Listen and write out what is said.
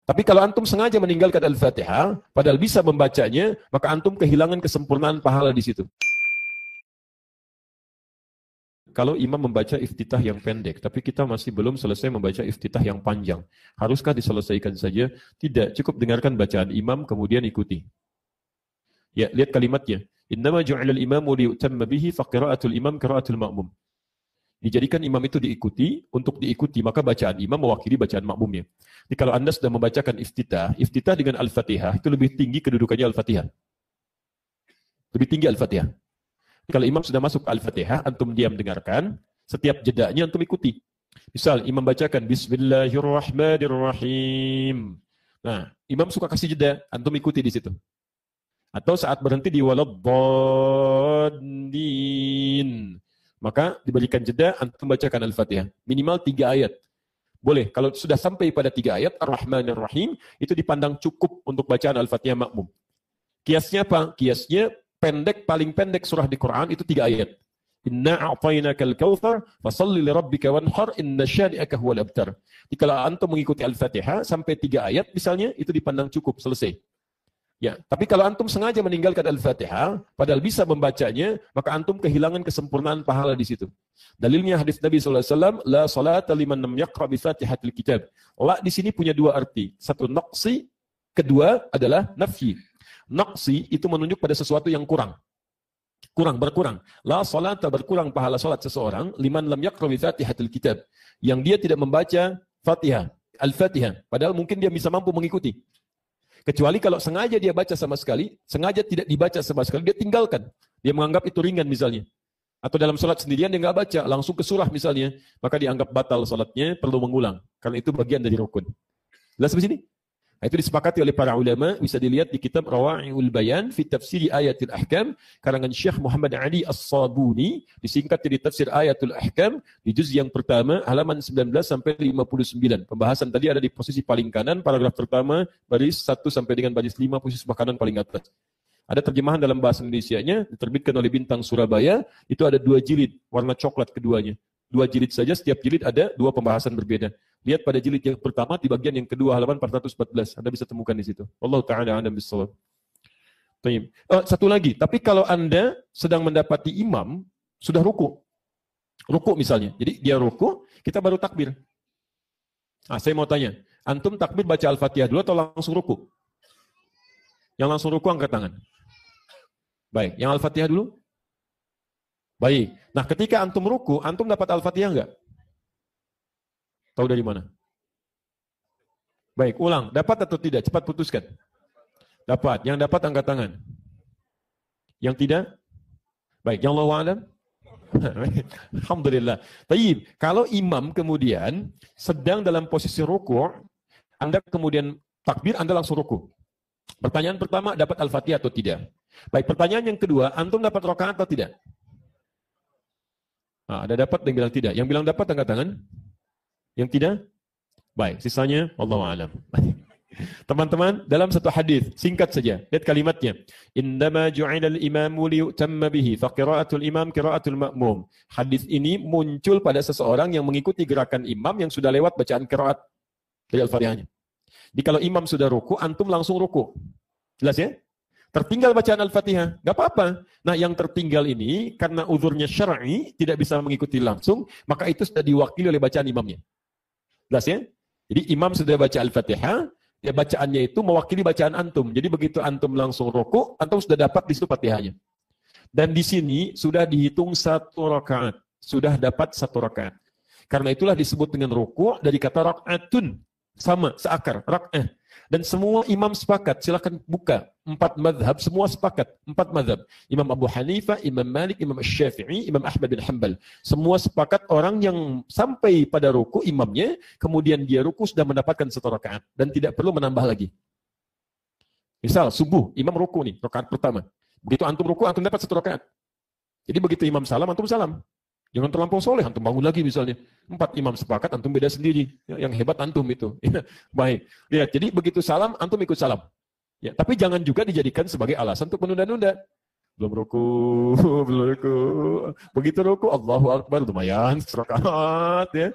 Tapi kalau antum sengaja meninggalkan Al-Fatihah, padahal bisa membacanya, maka antum kehilangan kesempurnaan pahala di situ. Kalau imam membaca iftitah yang pendek, tapi kita masih belum selesai membaca iftitah yang panjang, haruskah diselesaikan saja? Tidak, cukup dengarkan bacaan imam, kemudian ikuti. Ya, lihat kalimatnya. Innama ju'ilal imamu liyutamma bihi faqira'atul imam qira'atul ma'mum. Dijadikan imam itu untuk diikuti, maka bacaan imam mewakili bacaan makmumnya. Jadi kalau Anda sudah membacakan iftitah dengan Al-Fatihah, itu lebih tinggi kedudukannya Al-Fatihah. Lebih tinggi Al-Fatihah. Kalau imam sudah masuk Al-Fatihah, antum diam dengarkan, setiap jedanya antum ikuti. Misal, imam bacakan Bismillahirrahmanirrahim. Nah, imam suka kasih jeda, antum ikuti di situ. Atau saat berhenti di waladdallin, maka diberikan jeda, antum bacakan Al-Fatihah. Minimal 3 ayat. Boleh, kalau sudah sampai pada 3 ayat, Ar-Rahmanir-Rahim, itu dipandang cukup untuk bacaan Al-Fatihah makmum. Kiasnya apa? Kiasnya paling pendek surah di Quran itu 3 ayat. Inna a'tainakal kautsar fashalli lirabbika wanhar inna syani'aka huwal abtar. Jadi kalau antum mengikuti Al-Fatihah sampai 3 ayat misalnya, itu dipandang cukup, selesai. Ya, tapi kalau antum sengaja meninggalkan Al-Fatihah, padahal bisa membacanya, maka antum kehilangan kesempurnaan pahala di situ. Dalilnya hadis Nabi SAW, la salata liman lam yaqra bi Fatihatil Kitab. La di sini punya 2 arti. Satu naqsi, kedua adalah nafyi. Naqsi itu menunjuk pada sesuatu yang kurang. Berkurang. La salata berkurang pahala salat seseorang liman lam yaqra bi Fatihatil Kitab. Yang dia tidak membaca Fatihah, Al-Fatihah, padahal mungkin dia bisa mampu mengikuti. Kecuali kalau sengaja dia baca sama sekali, sengaja tidak dibaca sama sekali, dia tinggalkan. Dia menganggap itu ringan misalnya. Atau dalam sholat sendirian dia nggak baca, langsung ke surah misalnya. Maka dianggap batal sholatnya, perlu mengulang. Karena itu bagian dari rukun. Jelas di sini? Nah, itu disepakati oleh para ulama, bisa dilihat di kitab Rawa'iul Bayan fi Tafsir Ayatul Ahkam karangan Syekh Muhammad Ali As-Sabuni, disingkat jadi Tafsir Ayatul Ahkam di juz yang pertama halaman 19 sampai 59. Pembahasan tadi ada di posisi paling kanan, paragraf pertama baris 1 sampai dengan baris 5, posisi sebelah kanan paling atas. Ada terjemahan dalam bahasa Indonesianya, diterbitkan oleh Bintang Surabaya, itu ada 2 jilid, warna coklat keduanya. 2 jilid saja, setiap jilid ada 2 pembahasan berbeda. Lihat pada jilid yang pertama, di bagian yang kedua, halaman 414. Anda bisa temukan di situ. Wallahu ta'ala a'lam bissawab. Satu lagi, tapi kalau Anda sedang mendapati imam, sudah ruku. Ruku misalnya. Jadi dia ruku, kita baru takbir. Nah, saya mau tanya, antum takbir baca Al-Fatihah dulu atau langsung ruku? Yang langsung ruku angkat tangan. Baik, yang Al-Fatihah dulu? Baik. Nah, ketika antum ruku, antum dapat Al-Fatihah enggak? Tahu dari mana? Baik, ulang. Dapat atau tidak? Cepat putuskan. Dapat. Yang dapat angkat tangan. Yang tidak? Baik, yang Allahu a'lam. Alhamdulillah. Taib. Kalau imam kemudian sedang dalam posisi ruku', Anda kemudian takbir, Anda langsung ruku'. Pertanyaan pertama, dapat Al-Fatihah atau tidak? Baik, pertanyaan yang kedua, antum dapat rakaat atau tidak? Nah, ada dapat yang bilang tidak. Yang bilang dapat angkat tangan. Yang tidak? Baik, sisanya Allahu a'lam. Teman-teman, dalam satu hadis singkat saja, lihat kalimatnya. Innama ju'ilal imamu liyutamma bihi fa qira'atul imam qira'atul ma'mum. Hadis ini muncul pada seseorang yang mengikuti gerakan imam yang sudah lewat bacaan qiraat dari Al-Fatihahnya. Jadi kalau imam sudah ruku, antum langsung ruku. Jelas ya? Tertinggal bacaan Al-Fatihah, nggak apa-apa. Nah, yang tertinggal ini karena uzurnya syar'i tidak bisa mengikuti langsung, maka itu sudah diwakili oleh bacaan imamnya. Jelas ya? Jadi imam sudah baca Al-Fatihah, ya bacaannya itu mewakili bacaan antum. Jadi begitu antum langsung ruku, antum sudah dapat di situ Fatihahnya. Dan di sini sudah dihitung 1 rakaat, sudah dapat 1 rakaat. Karena itulah disebut dengan ruku dari kata rakaatun, sama seakar rakaat. Dan semua imam sepakat, silakan buka 4 mazhab, semua sepakat 4 mazhab. Imam Abu Hanifah, Imam Malik, Imam Syafi'i, Imam Ahmad bin Hanbal. Semua sepakat orang yang sampai pada ruku imamnya, kemudian dia ruku sudah mendapatkan 1 rakaat dan tidak perlu menambah lagi. Misal subuh, imam ruku nih, rakaat pertama. Begitu antum ruku, antum dapat 1 rakaat. Jadi begitu imam salam, antum salam. Jangan terlampau soleh, antum bangun lagi misalnya. 4 imam sepakat, antum beda sendiri. Yang hebat antum itu. Baik. Lihat, jadi begitu salam, antum ikut salam. Ya, tapi jangan juga dijadikan sebagai alasan untuk menunda-nunda. Belum ruku, belum ruku. Begitu ruku, Allahu Akbar, lumayan, 1 rakaat ya.